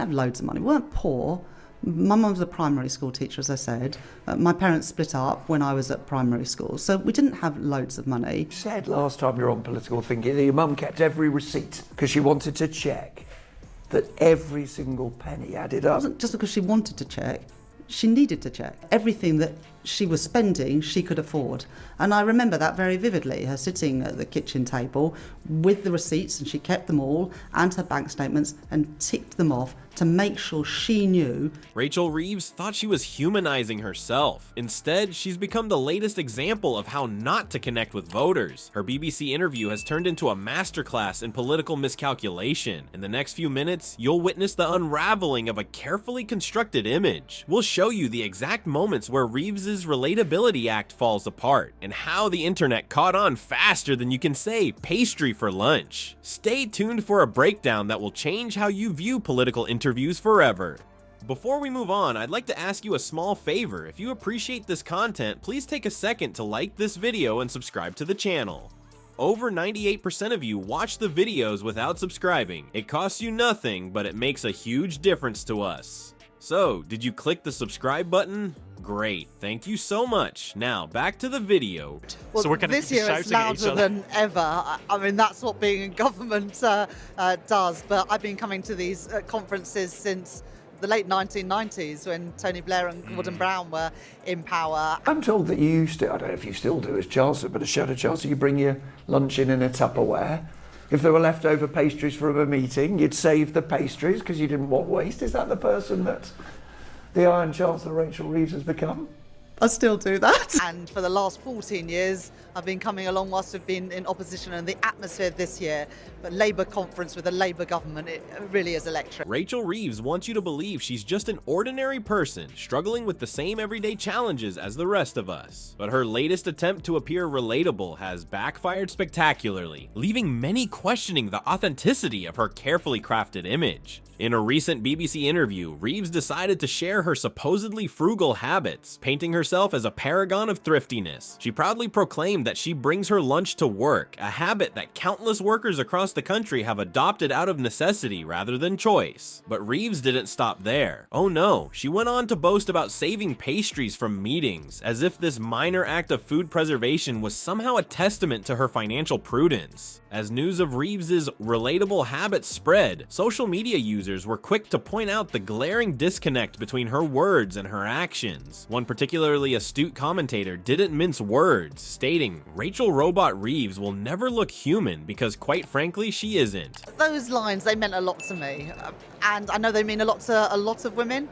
didn't have loads of money. We weren't poor. My mum was a primary school teacher, as I said. My parents split up when I was at primary school, so we didn't have loads of money. You said last time you were on Political Thinking that your mum kept every receipt because she wanted to check that every single penny added up. It wasn't just because she wanted to check, she needed to check. Everything that she was spending, she could afford. And I remember that very vividly, her sitting at the kitchen table with the receipts, and she kept them all, and her bank statements, and ticked them off to make sure she knew. Rachel Reeves thought she was humanizing herself. Instead, she's become the latest example of how not to connect with voters. Her BBC interview has turned into a masterclass in political miscalculation. In the next few minutes, you'll witness the unraveling of a carefully constructed image. We'll show you the exact moments where Reeves's relatability act falls apart, and how the internet caught on faster than you can say pastry for lunch. Stay tuned for a breakdown that will change how you view political interviews forever. Before we move on, I'd like to ask you a small favor. If you appreciate this content, please take a second to like this video and subscribe to the channel. Over 98% of you watch the videos without subscribing. It costs you nothing, but it makes a huge difference to us. So, did you click the subscribe button? Great, thank you so much. Now, back to the video. Well, So we're gonna this be year it's shouting at each louder other. than ever. I mean, that's what being in government does. But I've been coming to these conferences since the late 1990s, when Tony Blair and Gordon Brown were in power. I'm told that you used to, I don't know if you still do as Chancellor, but as Shadow Chancellor, you bring your lunch in a Tupperware. If there were leftover pastries from a meeting, you'd save the pastries because you didn't want waste. Is that the person that the Iron Chancellor Rachel Reeves has become? I still do that. And for the last 14 years, I've been coming along whilst we've been in opposition, and the atmosphere this year, the Labour conference with a Labour government, it really is electric. Rachel Reeves wants you to believe she's just an ordinary person, struggling with the same everyday challenges as the rest of us. But her latest attempt to appear relatable has backfired spectacularly, leaving many questioning the authenticity of her carefully crafted image. In a recent BBC interview, Reeves decided to share her supposedly frugal habits, painting herself as a paragon of thriftiness. She proudly proclaimed that she brings her lunch to work, a habit that countless workers across the country have adopted out of necessity rather than choice. But Reeves didn't stop there. Oh no, she went on to boast about saving pastries from meetings, as if this minor act of food preservation was somehow a testament to her financial prudence. As news of Reeves's relatable habits spread, social media users were quick to point out the glaring disconnect between her words and her actions. One particularly astute commentator didn't mince words, stating, "Rachel Robot Reeves will never look human because quite frankly she isn't." Those lines, they meant a lot to me, and I know they mean a lot to a lot of women.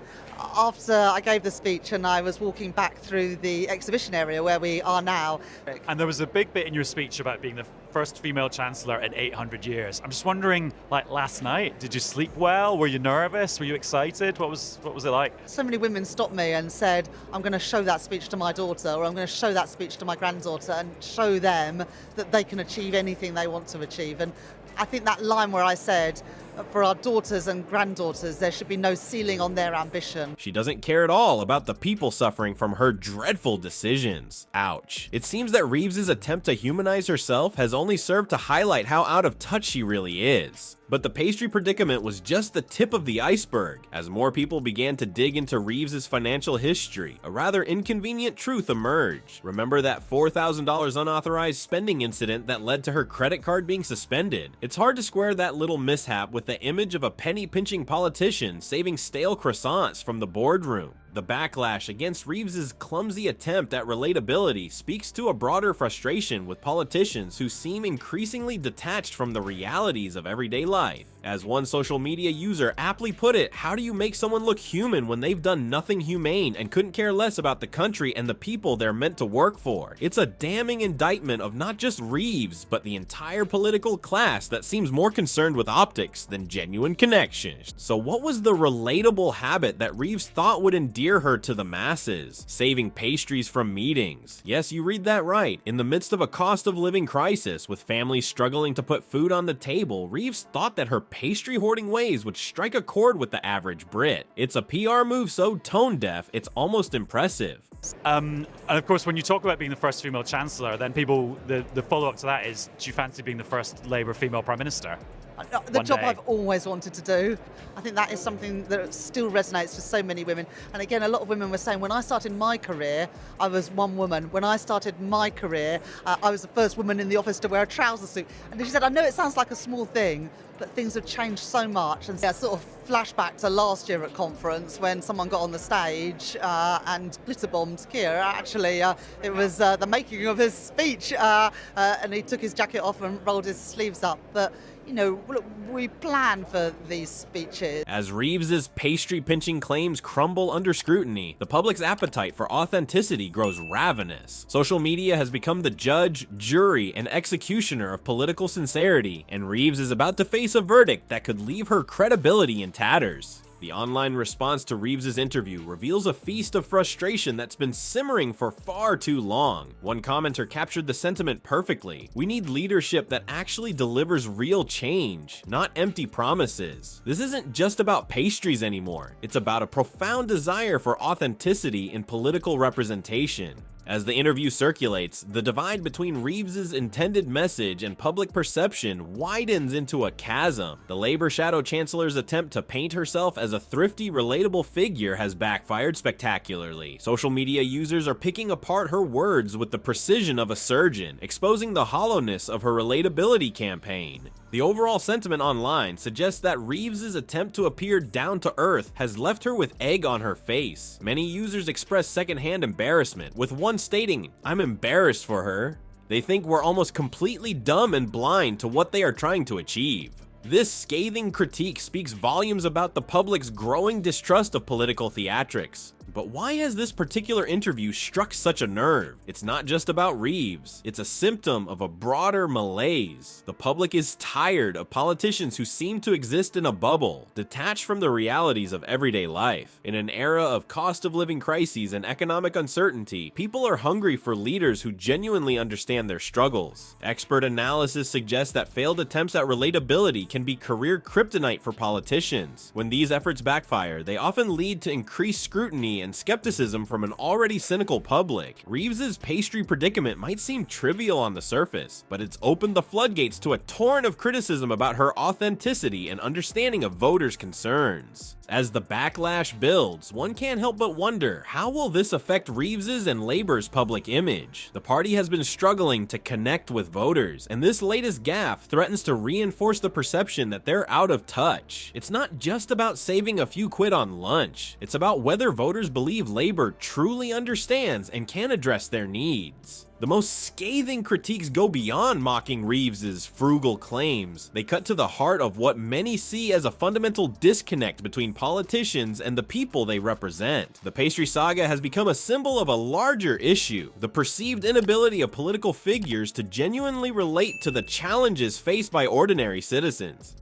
After I gave the speech and I was walking back through the exhibition area where we are now. And there was a big bit in your speech about being the first female chancellor in 800 years. I'm just wondering, like last night, did you sleep well? Were you nervous? Were you excited? What was it like? So many women stopped me and said, I'm going to show that speech to my daughter, or I'm going to show that speech to my granddaughter, and show them that they can achieve anything they want to achieve. And I think that line where I said, for our daughters and granddaughters, there should be no ceiling on their ambition. She doesn't care at all about the people suffering from her dreadful decisions. Ouch. It seems that Reeves's attempt to humanize herself has only served to highlight how out of touch she really is. But the pastry predicament was just the tip of the iceberg. As more people began to dig into Reeves's financial history, a rather inconvenient truth emerged. Remember that $4,000 unauthorized spending incident that led to her credit card being suspended? It's hard to square that little mishap with the image of a penny-pinching politician saving stale croissants from the boardroom. The backlash against Reeves's clumsy attempt at relatability speaks to a broader frustration with politicians who seem increasingly detached from the realities of everyday life. As one social media user aptly put it, how do you make someone look human when they've done nothing humane and couldn't care less about the country and the people they're meant to work for? It's a damning indictment of not just Reeves, but the entire political class that seems more concerned with optics than genuine connections. So what was the relatable habit that Reeves thought would endear her to the masses? Saving pastries from meetings. Yes, you read that right. In the midst of a cost of living crisis, with families struggling to put food on the table, Reeves thought that her pastry hoarding ways would strike a chord with the average Brit. It's a PR move so tone deaf, it's almost impressive. And of course, when you talk about being the first female chancellor, then people, the follow-up to that is, do you fancy being the first Labour female prime minister? The one job day? I've always wanted to do. I think that is something that still resonates with so many women. And again, a lot of women were saying, when I started my career, I was one woman. When I started my career, I was the first woman in the office to wear a trouser suit. And she said, I know it sounds like a small thing, but things have changed so much. And sort of flashback to last year at conference when someone got on the stage and glitter bombed Keir. Actually, it was the making of his speech, and he took his jacket off and rolled his sleeves up. But you know, look, we plan for these speeches. As Reeves's pastry-pinching claims crumble under scrutiny, the public's appetite for authenticity grows ravenous. Social media has become the judge, jury, and executioner of political sincerity, and Reeves is about to face a verdict that could leave her credibility in tatters. The online response to Reeves's interview reveals a feast of frustration that's been simmering for far too long. One commenter captured the sentiment perfectly. We need leadership that actually delivers real change, not empty promises. This isn't just about pastries anymore. It's about a profound desire for authenticity in political representation. As the interview circulates, the divide between Reeves's intended message and public perception widens into a chasm. The Labour Shadow Chancellor's attempt to paint herself as a thrifty, relatable figure has backfired spectacularly. Social media users are picking apart her words with the precision of a surgeon, exposing the hollowness of her relatability campaign. The overall sentiment online suggests that Reeves's attempt to appear down to earth has left her with egg on her face. Many users express secondhand embarrassment, with one stating, "I'm embarrassed for her." They think we're almost completely dumb and blind to what they are trying to achieve. This scathing critique speaks volumes about the public's growing distrust of political theatrics. But why has this particular interview struck such a nerve? It's not just about Reeves. It's a symptom of a broader malaise. The public is tired of politicians who seem to exist in a bubble, detached from the realities of everyday life. In an era of cost of living crises and economic uncertainty, people are hungry for leaders who genuinely understand their struggles. Expert analysis suggests that failed attempts at relatability can be career kryptonite for politicians. When these efforts backfire, they often lead to increased scrutiny and skepticism from an already cynical public. Reeves's pastry predicament might seem trivial on the surface, but it's opened the floodgates to a torrent of criticism about her authenticity and understanding of voters' concerns. As the backlash builds, one can't help but wonder, how will this affect Reeves's and Labour's public image? The party has been struggling to connect with voters, and this latest gaffe threatens to reinforce the perception that they're out of touch. It's not just about saving a few quid on lunch, it's about whether voters believe Labour truly understands and can address their needs. The most scathing critiques go beyond mocking Reeves's frugal claims. They cut to the heart of what many see as a fundamental disconnect between politicians and the people they represent. The pastry saga has become a symbol of a larger issue, the perceived inability of political figures to genuinely relate to the challenges faced by ordinary citizens.